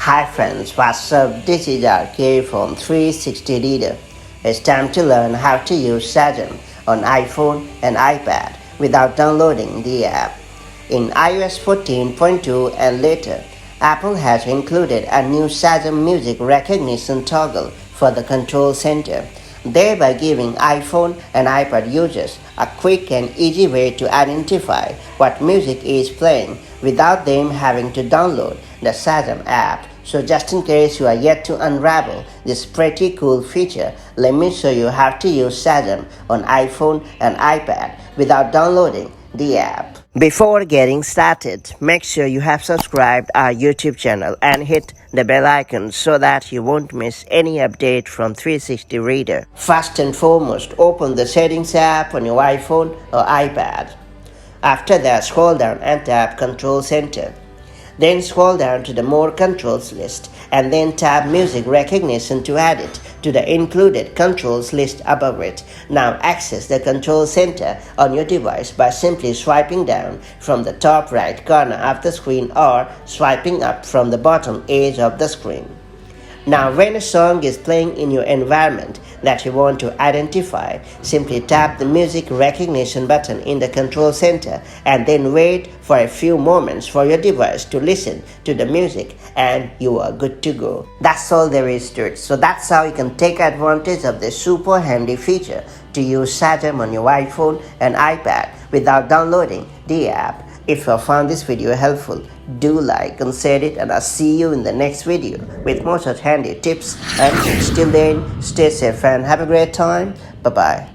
Hi friends, what's up? This is our iPhone 360 reader. It's time to learn how to use Shazam on iPhone and iPad without downloading the app. In iOS 14.2 and later, Apple has included a new Shazam music recognition toggle for the control center, thereby giving iPhone and iPad users a quick and easy way to identify what music is playing without them having to download the Shazam app. So just in case you are yet to unravel this pretty cool feature, let me show you how to use Shazam on iPhone and iPad without downloading the app. Before getting started, make sure you have subscribed our YouTube channel and hit the bell icon so that you won't miss any update from 360 Reader. First and foremost, open the Settings app on your iPhone or iPad. After that, scroll down and tap Control Center. Then scroll down to the More Controls list and then tap Music Recognition to add it to the included controls list above it. Now access the control center on your device by simply swiping down from the top right corner of the screen or swiping up from the bottom edge of the screen. Now when a song is playing in your environment that you want to identify, simply tap the music recognition button in the control center and then wait for a few moments for your device to listen to the music and you are good to go. That's all there is to it. So that's how you can take advantage of this super handy feature to use Shazam on your iPhone and iPad without downloading the app. If you found this video helpful, do like and share it, and I'll see you in the next video with more such handy tips and tricks. Till then, stay safe and have a great time. Bye-bye.